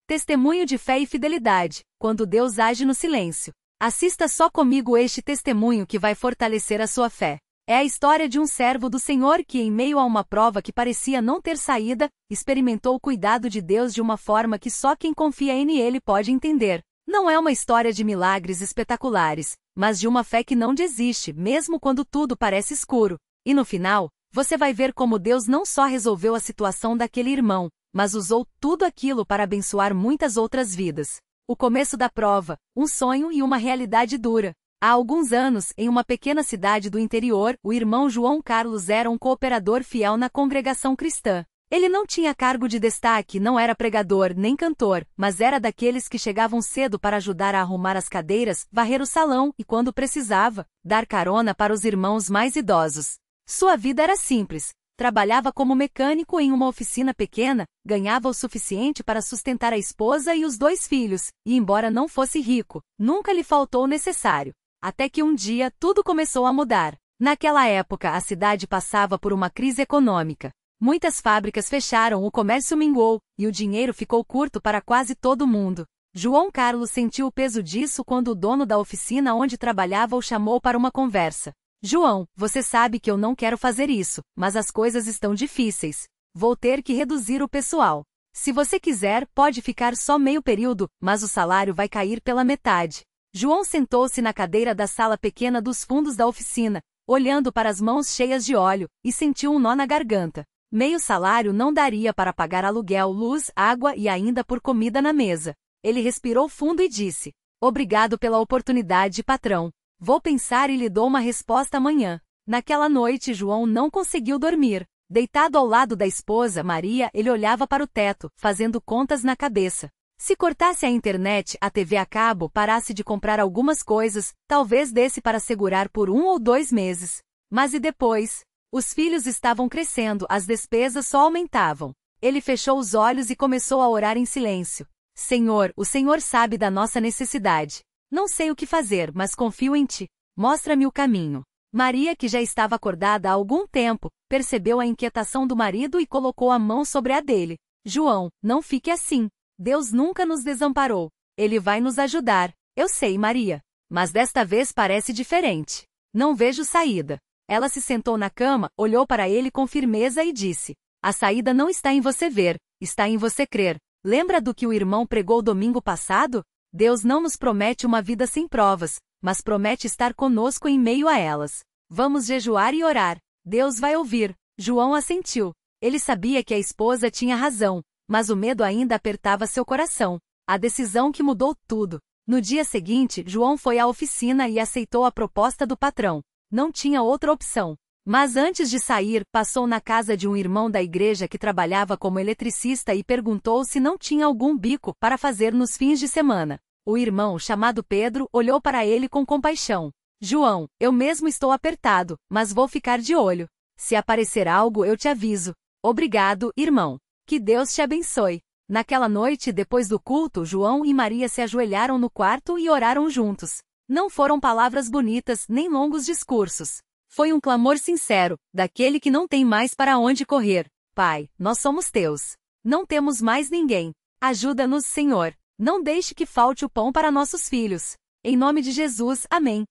Testemunho de fé e fidelidade, quando Deus age no silêncio. Assista só comigo este testemunho que vai fortalecer a sua fé. É a história de um servo do Senhor que, em meio a uma prova que parecia não ter saída, experimentou o cuidado de Deus de uma forma que só quem confia nele pode entender. Não é uma história de milagres espetaculares, mas de uma fé que não desiste, mesmo quando tudo parece escuro. E no final, você vai ver como Deus não só resolveu a situação daquele irmão, mas usou tudo aquilo para abençoar muitas outras vidas. O começo da prova, um sonho e uma realidade dura. Há alguns anos, em uma pequena cidade do interior, o irmão João Carlos era um cooperador fiel na congregação cristã. Ele não tinha cargo de destaque, não era pregador nem cantor, mas era daqueles que chegavam cedo para ajudar a arrumar as cadeiras, varrer o salão e, quando precisava, dar carona para os irmãos mais idosos. Sua vida era simples. Trabalhava como mecânico em uma oficina pequena, ganhava o suficiente para sustentar a esposa e os 2 filhos, e embora não fosse rico, nunca lhe faltou o necessário. Até que um dia tudo começou a mudar. Naquela época a cidade passava por uma crise econômica. Muitas fábricas fecharam, o comércio minguou, e o dinheiro ficou curto para quase todo mundo. João Carlos sentiu o peso disso quando o dono da oficina onde trabalhava o chamou para uma conversa. João, você sabe que eu não quero fazer isso, mas as coisas estão difíceis. Vou ter que reduzir o pessoal. Se você quiser, pode ficar só meio período, mas o salário vai cair pela metade. João sentou-se na cadeira da sala pequena dos fundos da oficina, olhando para as mãos cheias de óleo, e sentiu um nó na garganta. Meio salário não daria para pagar aluguel, luz, água e ainda por comida na mesa. Ele respirou fundo e disse: "Obrigado pela oportunidade, patrão. Vou pensar e lhe dou uma resposta amanhã." Naquela noite João não conseguiu dormir. Deitado ao lado da esposa, Maria, ele olhava para o teto, fazendo contas na cabeça. Se cortasse a internet, a TV a cabo, parasse de comprar algumas coisas, talvez desse para segurar por 1 ou 2 meses. Mas e depois? Os filhos estavam crescendo, as despesas só aumentavam. Ele fechou os olhos e começou a orar em silêncio. Senhor, o Senhor sabe da nossa necessidade. Não sei o que fazer, mas confio em Ti. Mostra-me o caminho. Maria, que já estava acordada há algum tempo, percebeu a inquietação do marido e colocou a mão sobre a dele. João, não fique assim. Deus nunca nos desamparou. Ele vai nos ajudar. Eu sei, Maria. Mas desta vez parece diferente. Não vejo saída. Ela se sentou na cama, olhou para ele com firmeza e disse: "A saída não está em você ver, está em você crer. Lembra do que o irmão pregou domingo passado? Deus não nos promete uma vida sem provas, mas promete estar conosco em meio a elas. Vamos jejuar e orar. Deus vai ouvir." João assentiu. Ele sabia que a esposa tinha razão, mas o medo ainda apertava seu coração. A decisão que mudou tudo. No dia seguinte, João foi à oficina e aceitou a proposta do patrão. Não tinha outra opção. Mas antes de sair, passou na casa de um irmão da igreja que trabalhava como eletricista e perguntou se não tinha algum bico para fazer nos fins de semana. O irmão, chamado Pedro, olhou para ele com compaixão. "João, eu mesmo estou apertado, mas vou ficar de olho. Se aparecer algo, eu te aviso. Obrigado, irmão. Que Deus te abençoe." Naquela noite, depois do culto, João e Maria se ajoelharam no quarto e oraram juntos. Não foram palavras bonitas, nem longos discursos. Foi um clamor sincero, daquele que não tem mais para onde correr. "Pai, nós somos teus. Não temos mais ninguém. Ajuda-nos, Senhor. Não deixe que falte o pão para nossos filhos. Em nome de Jesus, amém."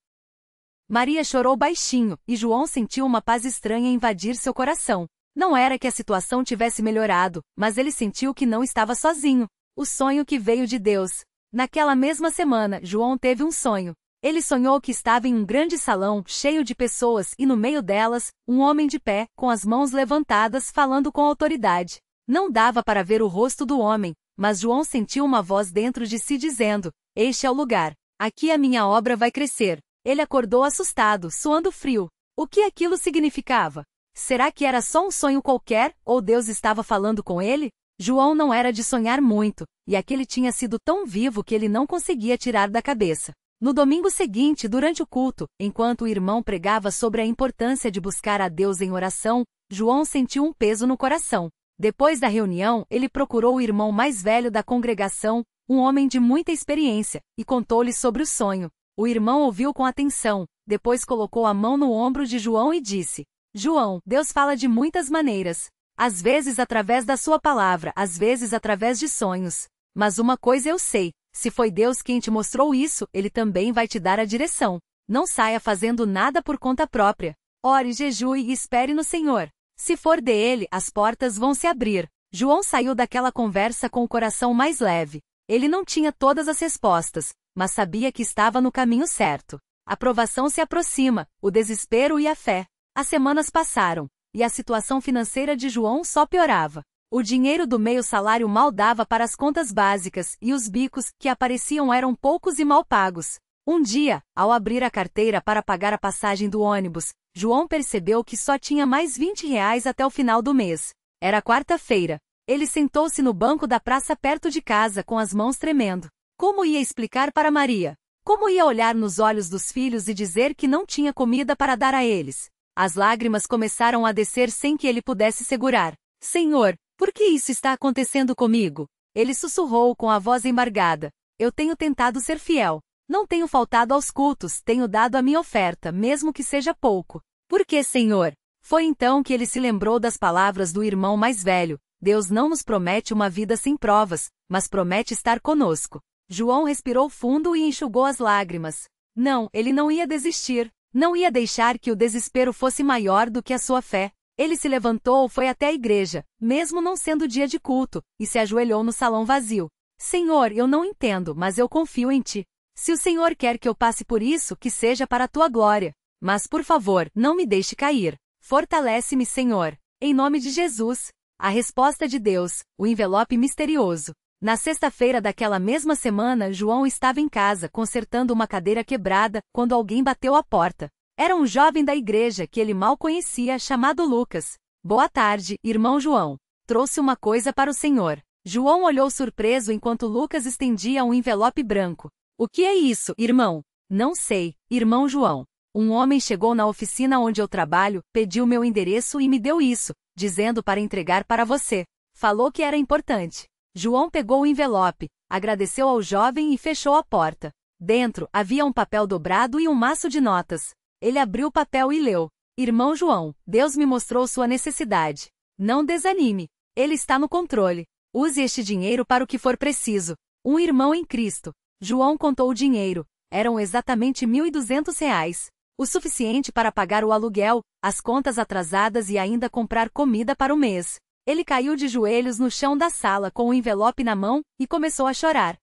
Maria chorou baixinho, e João sentiu uma paz estranha invadir seu coração. Não era que a situação tivesse melhorado, mas ele sentiu que não estava sozinho. O sonho que veio de Deus. Naquela mesma semana, João teve um sonho. Ele sonhou que estava em um grande salão, cheio de pessoas, e no meio delas, um homem de pé, com as mãos levantadas, falando com autoridade. Não dava para ver o rosto do homem, mas João sentiu uma voz dentro de si dizendo: "Este é o lugar. Aqui a minha obra vai crescer." Ele acordou assustado, suando frio. O que aquilo significava? Será que era só um sonho qualquer, ou Deus estava falando com ele? João não era de sonhar muito, e aquele tinha sido tão vivo que ele não conseguia tirar da cabeça. No domingo seguinte, durante o culto, enquanto o irmão pregava sobre a importância de buscar a Deus em oração, João sentiu um peso no coração. Depois da reunião, ele procurou o irmão mais velho da congregação, um homem de muita experiência, e contou-lhe sobre o sonho. O irmão ouviu com atenção, depois colocou a mão no ombro de João e disse: "João, Deus fala de muitas maneiras. Às vezes através da sua palavra, às vezes através de sonhos. Mas uma coisa eu sei, se foi Deus quem te mostrou isso, Ele também vai te dar a direção. Não saia fazendo nada por conta própria. Ore, jejue e espere no Senhor. Se for dele, as portas vão se abrir. João saiu daquela conversa com o coração mais leve. Ele não tinha todas as respostas, mas sabia que estava no caminho certo. A provação se aproxima, o desespero e a fé. As semanas passaram, e a situação financeira de João só piorava. O dinheiro do meio salário mal dava para as contas básicas, e os bicos que apareciam eram poucos e mal pagos. Um dia, ao abrir a carteira para pagar a passagem do ônibus, João percebeu que só tinha mais R$ 20 até o final do mês. Era quarta-feira. Ele sentou-se no banco da praça perto de casa com as mãos tremendo. Como ia explicar para Maria? Como ia olhar nos olhos dos filhos e dizer que não tinha comida para dar a eles? As lágrimas começaram a descer sem que ele pudesse segurar. Senhor, por que isso está acontecendo comigo? Ele sussurrou com a voz embargada. Eu tenho tentado ser fiel. Não tenho faltado aos cultos, tenho dado a minha oferta, mesmo que seja pouco. Por que, Senhor? Foi então que ele se lembrou das palavras do irmão mais velho. Deus não nos promete uma vida sem provas, mas promete estar conosco. João respirou fundo e enxugou as lágrimas. Não, ele não ia desistir. Não ia deixar que o desespero fosse maior do que a sua fé. Ele se levantou, foi até a igreja, mesmo não sendo dia de culto, e se ajoelhou no salão vazio. Senhor, eu não entendo, mas eu confio em ti. Se o Senhor quer que eu passe por isso, que seja para a tua glória. Mas, por favor, não me deixe cair. Fortalece-me, Senhor. Em nome de Jesus. A resposta de Deus, o envelope misterioso. Na sexta-feira daquela mesma semana, João estava em casa consertando uma cadeira quebrada, quando alguém bateu à porta. Era um jovem da igreja que ele mal conhecia, chamado Lucas. Boa tarde, irmão João. Trouxe uma coisa para o senhor. João olhou surpreso enquanto Lucas estendia um envelope branco. O que é isso, irmão? Não sei, irmão João. Um homem chegou na oficina onde eu trabalho, pediu meu endereço e me deu isso, dizendo para entregar para você. Falou que era importante. João pegou o envelope, agradeceu ao jovem e fechou a porta. Dentro, havia um papel dobrado e um maço de notas. Ele abriu o papel e leu. Irmão João, Deus me mostrou sua necessidade. Não desanime. Ele está no controle. Use este dinheiro para o que for preciso. Um irmão em Cristo. João contou o dinheiro. Eram exatamente R$ 1.200. O suficiente para pagar o aluguel, as contas atrasadas e ainda comprar comida para o mês. Ele caiu de joelhos no chão da sala com o envelope na mão e começou a chorar.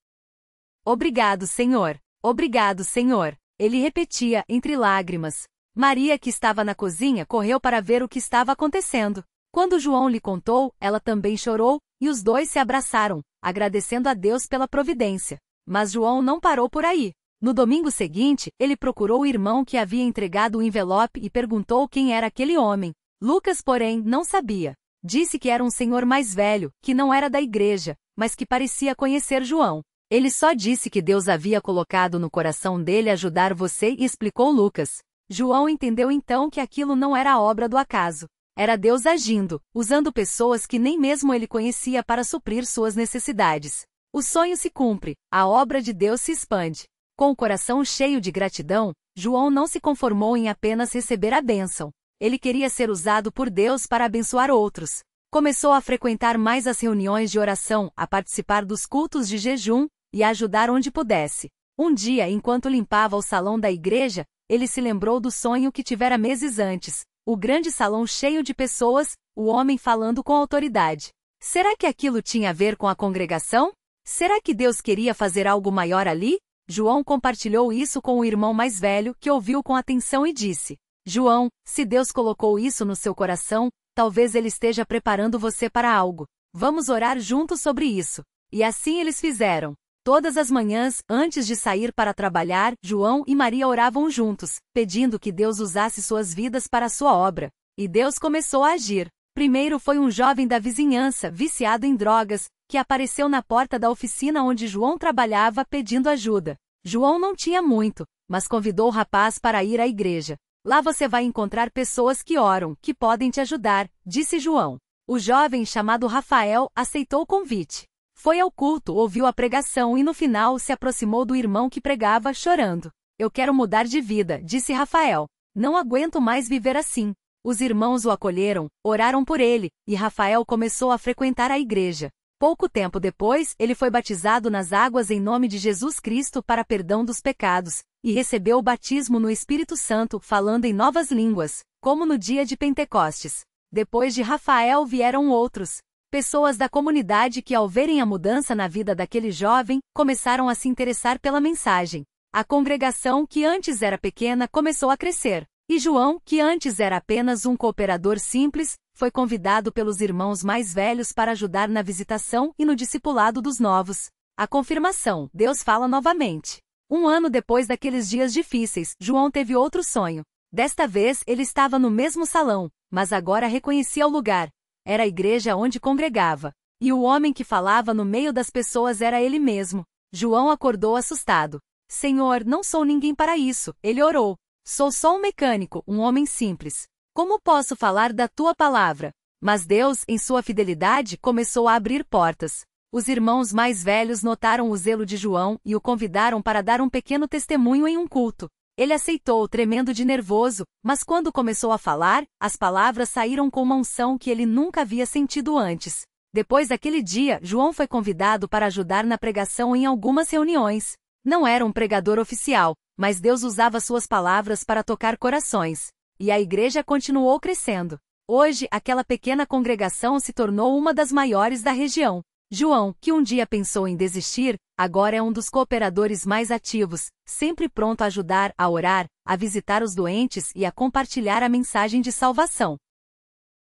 Obrigado, Senhor. Obrigado, Senhor. Ele repetia, entre lágrimas. Maria, que estava na cozinha, correu para ver o que estava acontecendo. Quando João lhe contou, ela também chorou, e os dois se abraçaram, agradecendo a Deus pela providência. Mas João não parou por aí. No domingo seguinte, ele procurou o irmão que havia entregado o envelope e perguntou quem era aquele homem. Lucas, porém, não sabia. Disse que era um senhor mais velho, que não era da igreja, mas que parecia conhecer João. Ele só disse que Deus havia colocado no coração dele ajudar você e explicou Lucas. João entendeu então que aquilo não era obra do acaso. Era Deus agindo, usando pessoas que nem mesmo ele conhecia para suprir suas necessidades. O sonho se cumpre, a obra de Deus se expande. Com o coração cheio de gratidão, João não se conformou em apenas receber a bênção. Ele queria ser usado por Deus para abençoar outros. Começou a frequentar mais as reuniões de oração, a participar dos cultos de jejum e a ajudar onde pudesse. Um dia, enquanto limpava o salão da igreja, ele se lembrou do sonho que tivera meses antes. O grande salão cheio de pessoas, o homem falando com autoridade. Será que aquilo tinha a ver com a congregação? Será que Deus queria fazer algo maior ali? João compartilhou isso com o irmão mais velho, que ouviu com atenção e disse: João, se Deus colocou isso no seu coração, talvez Ele esteja preparando você para algo. Vamos orar juntos sobre isso. E assim eles fizeram. Todas as manhãs, antes de sair para trabalhar, João e Maria oravam juntos, pedindo que Deus usasse suas vidas para a sua obra. E Deus começou a agir. Primeiro foi um jovem da vizinhança, viciado em drogas, que apareceu na porta da oficina onde João trabalhava pedindo ajuda. João não tinha muito, mas convidou o rapaz para ir à igreja. Lá você vai encontrar pessoas que oram, que podem te ajudar, disse João. O jovem, chamado Rafael, aceitou o convite. Foi ao culto, ouviu a pregação e no final se aproximou do irmão que pregava, chorando. Eu quero mudar de vida, disse Rafael. Não aguento mais viver assim. Os irmãos o acolheram, oraram por ele, e Rafael começou a frequentar a igreja. Pouco tempo depois, ele foi batizado nas águas em nome de Jesus Cristo para perdão dos pecados, e recebeu o batismo no Espírito Santo, falando em novas línguas, como no dia de Pentecostes. Depois de Rafael vieram outros. Pessoas da comunidade que, ao verem a mudança na vida daquele jovem, começaram a se interessar pela mensagem. A congregação, que antes era pequena, começou a crescer. E João, que antes era apenas um cooperador simples, foi convidado pelos irmãos mais velhos para ajudar na visitação e no discipulado dos novos. A confirmação: Deus fala novamente. 1 ano depois daqueles dias difíceis, João teve outro sonho. Desta vez, ele estava no mesmo salão, mas agora reconhecia o lugar. Era a igreja onde congregava. E o homem que falava no meio das pessoas era ele mesmo. João acordou assustado. Senhor, não sou ninguém para isso, ele orou. Sou só um mecânico, um homem simples. Como posso falar da tua palavra? Mas Deus, em sua fidelidade, começou a abrir portas. Os irmãos mais velhos notaram o zelo de João e o convidaram para dar um pequeno testemunho em um culto. Ele aceitou, tremendo de nervoso, mas quando começou a falar, as palavras saíram com uma unção que ele nunca havia sentido antes. Depois daquele dia, João foi convidado para ajudar na pregação em algumas reuniões. Não era um pregador oficial, mas Deus usava suas palavras para tocar corações. E a igreja continuou crescendo. Hoje, aquela pequena congregação se tornou uma das maiores da região. João, que um dia pensou em desistir, agora é um dos cooperadores mais ativos, sempre pronto a ajudar, a orar, a visitar os doentes e a compartilhar a mensagem de salvação.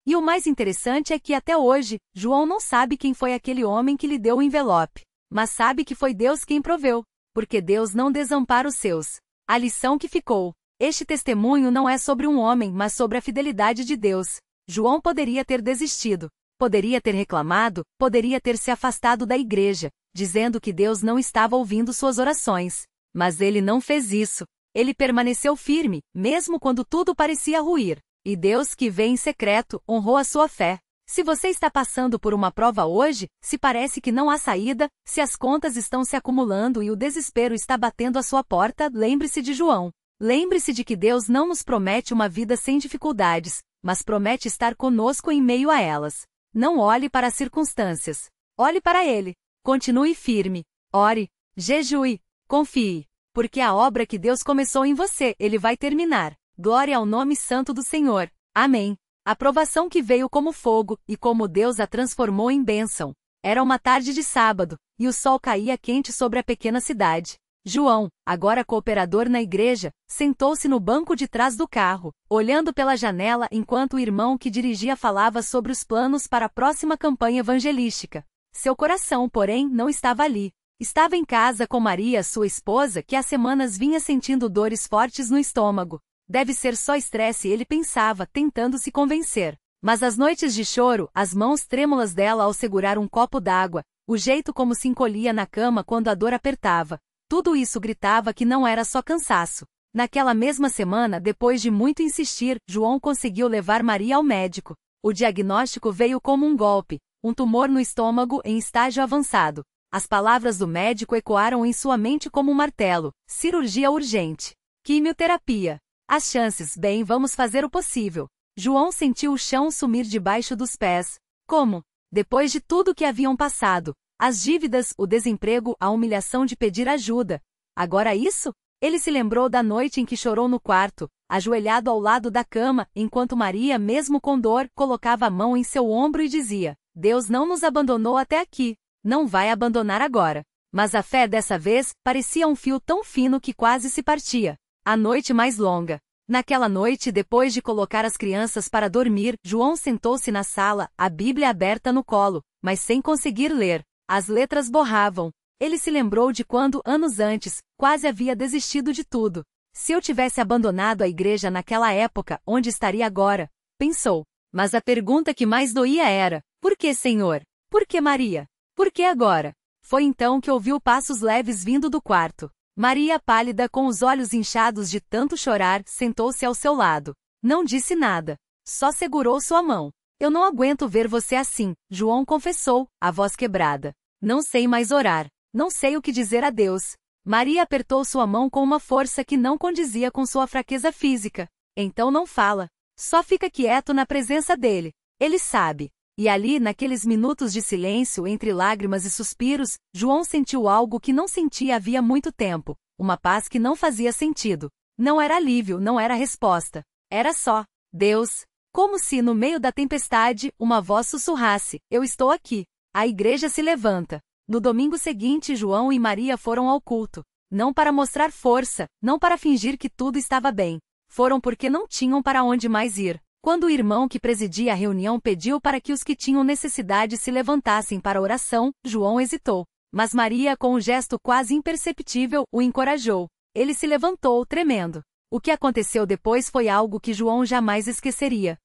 E o mais interessante é que até hoje, João não sabe quem foi aquele homem que lhe deu o envelope, mas sabe que foi Deus quem proveu, porque Deus não desampara os seus. A lição que ficou: este testemunho não é sobre um homem, mas sobre a fidelidade de Deus. João poderia ter desistido. Poderia ter reclamado, poderia ter se afastado da igreja, dizendo que Deus não estava ouvindo suas orações. Mas ele não fez isso. Ele permaneceu firme, mesmo quando tudo parecia ruir. E Deus, que vê em secreto, honrou a sua fé. Se você está passando por uma prova hoje, se parece que não há saída, se as contas estão se acumulando e o desespero está batendo à sua porta, lembre-se de João. Lembre-se de que Deus não nos promete uma vida sem dificuldades, mas promete estar conosco em meio a elas. Não olhe para as circunstâncias. Olhe para Ele. Continue firme. Ore. Jejue. Confie. Porque a obra que Deus começou em você, Ele vai terminar. Glória ao nome santo do Senhor. Amém. A provação que veio como fogo, e como Deus a transformou em bênção. Era uma tarde de sábado, e o sol caía quente sobre a pequena cidade. João, agora cooperador na igreja, sentou-se no banco de trás do carro, olhando pela janela enquanto o irmão que dirigia falava sobre os planos para a próxima campanha evangelística. Seu coração, porém, não estava ali. Estava em casa com Maria, sua esposa, que há semanas vinha sentindo dores fortes no estômago. Deve ser só estresse, ele pensava, tentando se convencer. Mas as noites de choro, as mãos trêmulas dela ao segurar um copo d'água, o jeito como se encolhia na cama quando a dor apertava, tudo isso gritava que não era só cansaço. Naquela mesma semana, depois de muito insistir, João conseguiu levar Maria ao médico. O diagnóstico veio como um golpe, um tumor no estômago em estágio avançado. As palavras do médico ecoaram em sua mente como um martelo: cirurgia urgente. Quimioterapia. As chances, bem, vamos fazer o possível. João sentiu o chão sumir debaixo dos pés. Como? Depois de tudo que haviam passado, as dívidas, o desemprego, a humilhação de pedir ajuda. Agora isso? Ele se lembrou da noite em que chorou no quarto, ajoelhado ao lado da cama, enquanto Maria, mesmo com dor, colocava a mão em seu ombro e dizia: Deus não nos abandonou até aqui. Não vai abandonar agora. Mas a fé dessa vez parecia um fio tão fino que quase se partia. A noite mais longa. Naquela noite, depois de colocar as crianças para dormir, João sentou-se na sala, a Bíblia aberta no colo, mas sem conseguir ler. As letras borravam. Ele se lembrou de quando, anos antes, quase havia desistido de tudo. Se eu tivesse abandonado a igreja naquela época, onde estaria agora? Pensou. Mas a pergunta que mais doía era: por que, Senhor? Por que Maria? Por que agora? Foi então que ouviu passos leves vindo do quarto. Maria, pálida, com os olhos inchados de tanto chorar, sentou-se ao seu lado. Não disse nada. Só segurou sua mão. Eu não aguento ver você assim, João confessou, a voz quebrada. Não sei mais orar. Não sei o que dizer a Deus. Maria apertou sua mão com uma força que não condizia com sua fraqueza física. Então não fala. Só fica quieto na presença dele. Ele sabe. E ali, naqueles minutos de silêncio entre lágrimas e suspiros, João sentiu algo que não sentia havia muito tempo, uma paz que não fazia sentido. Não era alívio, não era resposta. Era só Deus. Como se, no meio da tempestade, uma voz sussurrasse: eu estou aqui. A igreja se levanta. No domingo seguinte, João e Maria foram ao culto. Não para mostrar força, não para fingir que tudo estava bem. Foram porque não tinham para onde mais ir. Quando o irmão que presidia a reunião pediu para que os que tinham necessidade se levantassem para a oração, João hesitou. Mas Maria, com um gesto quase imperceptível, o encorajou. Ele se levantou, tremendo. O que aconteceu depois foi algo que João jamais esqueceria.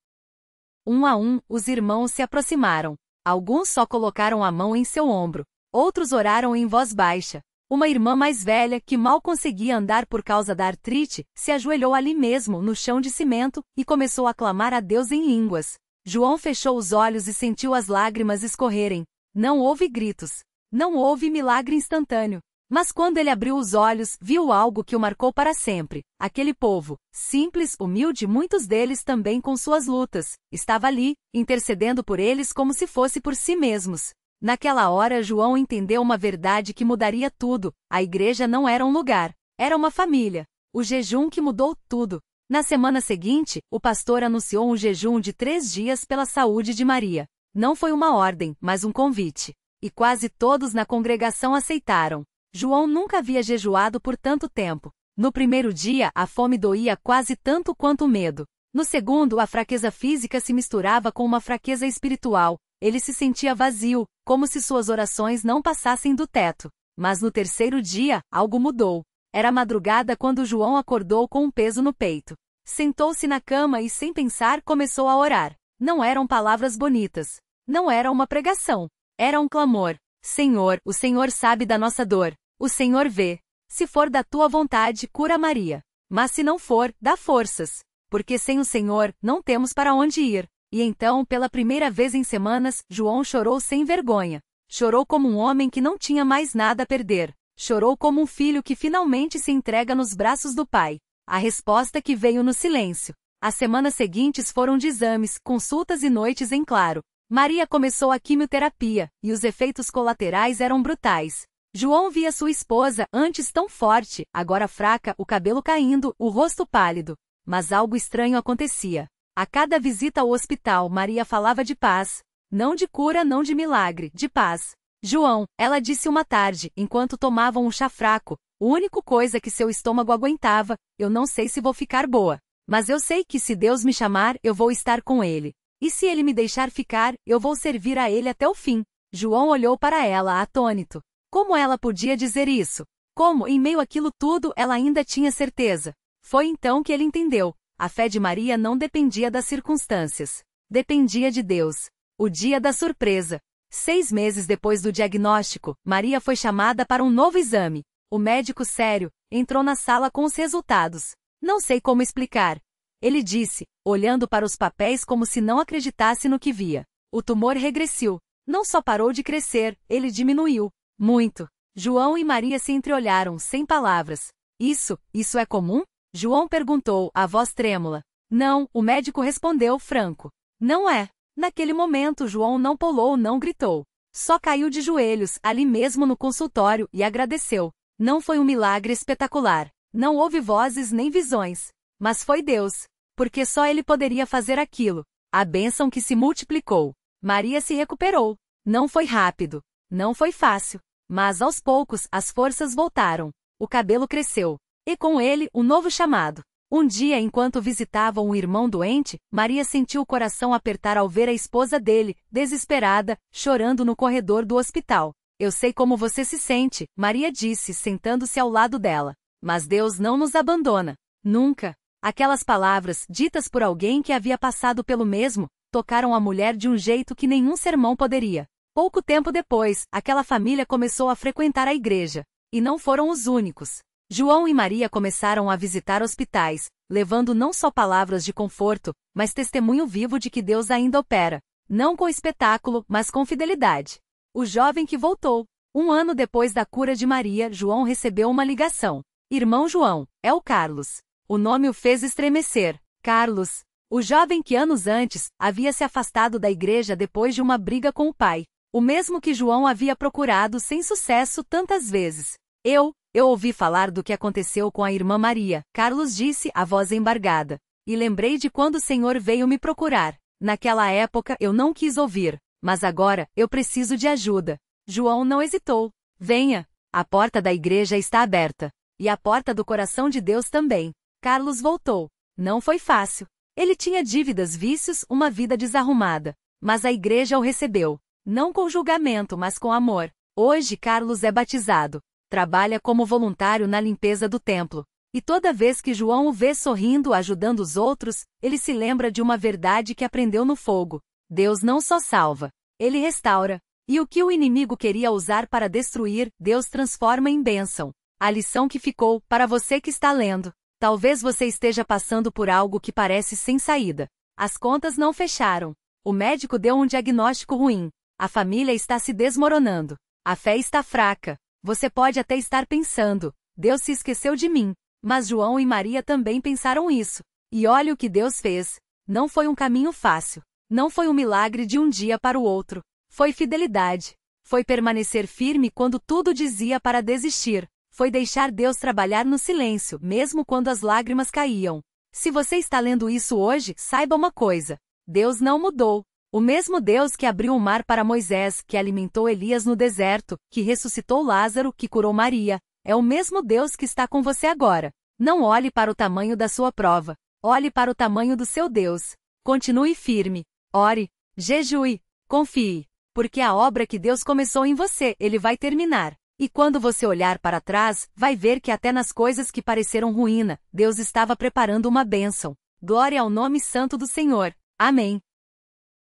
Um a um, os irmãos se aproximaram. Alguns só colocaram a mão em seu ombro. Outros oraram em voz baixa. Uma irmã mais velha, que mal conseguia andar por causa da artrite, se ajoelhou ali mesmo, no chão de cimento, e começou a clamar a Deus em línguas. João fechou os olhos e sentiu as lágrimas escorrerem. Não houve gritos. Não houve milagre instantâneo. Mas quando ele abriu os olhos, viu algo que o marcou para sempre. Aquele povo, simples, humilde, muitos deles também com suas lutas, estava ali, intercedendo por eles como se fosse por si mesmos. Naquela hora João entendeu uma verdade que mudaria tudo. A igreja não era um lugar, era uma família. O jejum que mudou tudo. Na semana seguinte, o pastor anunciou um jejum de 3 dias pela saúde de Maria. Não foi uma ordem, mas um convite. E quase todos na congregação aceitaram. João nunca havia jejuado por tanto tempo. No primeiro dia, a fome doía quase tanto quanto o medo. No segundo, a fraqueza física se misturava com uma fraqueza espiritual. Ele se sentia vazio, como se suas orações não passassem do teto. Mas no terceiro dia, algo mudou. Era madrugada quando João acordou com um peso no peito. Sentou-se na cama e, sem pensar, começou a orar. Não eram palavras bonitas. Não era uma pregação. Era um clamor. Senhor, o Senhor sabe da nossa dor. O Senhor vê. Se for da tua vontade, cura Maria. Mas se não for, dá forças. Porque sem o Senhor, não temos para onde ir. E então, pela primeira vez em semanas, João chorou sem vergonha. Chorou como um homem que não tinha mais nada a perder. Chorou como um filho que finalmente se entrega nos braços do pai. A resposta que veio no silêncio. As semanas seguintes foram de exames, consultas e noites em claro. Maria começou a quimioterapia, e os efeitos colaterais eram brutais. João via sua esposa, antes tão forte, agora fraca, o cabelo caindo, o rosto pálido. Mas algo estranho acontecia. A cada visita ao hospital, Maria falava de paz. Não de cura, não de milagre, de paz. João, ela disse uma tarde, enquanto tomavam um chá fraco, a única coisa que seu estômago aguentava, eu não sei se vou ficar boa. Mas eu sei que se Deus me chamar, eu vou estar com ele. E se ele me deixar ficar, eu vou servir a ele até o fim. João olhou para ela, atônito. Como ela podia dizer isso? Como, em meio àquilo tudo, ela ainda tinha certeza? Foi então que ele entendeu. A fé de Maria não dependia das circunstâncias. Dependia de Deus. O dia da surpresa. 6 meses depois do diagnóstico, Maria foi chamada para um novo exame. O médico sério entrou na sala com os resultados. Não sei como explicar. Ele disse, olhando para os papéis como se não acreditasse no que via. O tumor regressiu. Não só parou de crescer, ele diminuiu. Muito. João e Maria se entreolharam, sem palavras. Isso é comum? João perguntou, a voz trêmula. Não, o médico respondeu, franco. Não é. Naquele momento, João não pulou, não gritou. Só caiu de joelhos, ali mesmo no consultório, e agradeceu. Não foi um milagre espetacular. Não houve vozes nem visões. Mas foi Deus. Porque só ele poderia fazer aquilo. A bênção que se multiplicou. Maria se recuperou. Não foi rápido. Não foi fácil. Mas aos poucos, as forças voltaram. O cabelo cresceu. E com ele, um novo chamado. Um dia, enquanto visitavam um irmão doente, Maria sentiu o coração apertar ao ver a esposa dele, desesperada, chorando no corredor do hospital. Eu sei como você se sente, Maria disse, sentando-se ao lado dela. Mas Deus não nos abandona. Nunca. Aquelas palavras, ditas por alguém que havia passado pelo mesmo, tocaram a mulher de um jeito que nenhum sermão poderia. Pouco tempo depois, aquela família começou a frequentar a igreja. E não foram os únicos. João e Maria começaram a visitar hospitais, levando não só palavras de conforto, mas testemunho vivo de que Deus ainda opera. Não com espetáculo, mas com fidelidade. O jovem que voltou. 1 ano depois da cura de Maria, João recebeu uma ligação. Irmão João, é o Carlos. O nome o fez estremecer. Carlos. O jovem que anos antes havia se afastado da igreja depois de uma briga com o pai. O mesmo que João havia procurado sem sucesso tantas vezes. Eu ouvi falar do que aconteceu com a irmã Maria, Carlos disse, a voz embargada. E lembrei de quando o Senhor veio me procurar. Naquela época eu não quis ouvir, mas agora eu preciso de ajuda. João não hesitou. Venha. A porta da igreja está aberta. E a porta do coração de Deus também. Carlos voltou. Não foi fácil. Ele tinha dívidas, vícios, uma vida desarrumada. Mas a igreja o recebeu. Não com julgamento, mas com amor. Hoje Carlos é batizado. Trabalha como voluntário na limpeza do templo. E toda vez que João o vê sorrindo ajudando os outros, ele se lembra de uma verdade que aprendeu no fogo. Deus não só salva, ele restaura. E o que o inimigo queria usar para destruir, Deus transforma em bênção. A lição que ficou, para você que está lendo. Talvez você esteja passando por algo que parece sem saída. As contas não fecharam. O médico deu um diagnóstico ruim. A família está se desmoronando. A fé está fraca. Você pode até estar pensando, Deus se esqueceu de mim. Mas João e Maria também pensaram isso. E olha o que Deus fez. Não foi um caminho fácil. Não foi um milagre de um dia para o outro. Foi fidelidade. Foi permanecer firme quando tudo dizia para desistir. Foi deixar Deus trabalhar no silêncio, mesmo quando as lágrimas caíam. Se você está lendo isso hoje, saiba uma coisa. Deus não mudou. O mesmo Deus que abriu o mar para Moisés, que alimentou Elias no deserto, que ressuscitou Lázaro, que curou Maria, é o mesmo Deus que está com você agora. Não olhe para o tamanho da sua prova. Olhe para o tamanho do seu Deus. Continue firme. Ore. Jejue. Confie. Porque a obra que Deus começou em você, Ele vai terminar. E quando você olhar para trás, vai ver que até nas coisas que pareceram ruína, Deus estava preparando uma bênção. Glória ao nome santo do Senhor. Amém.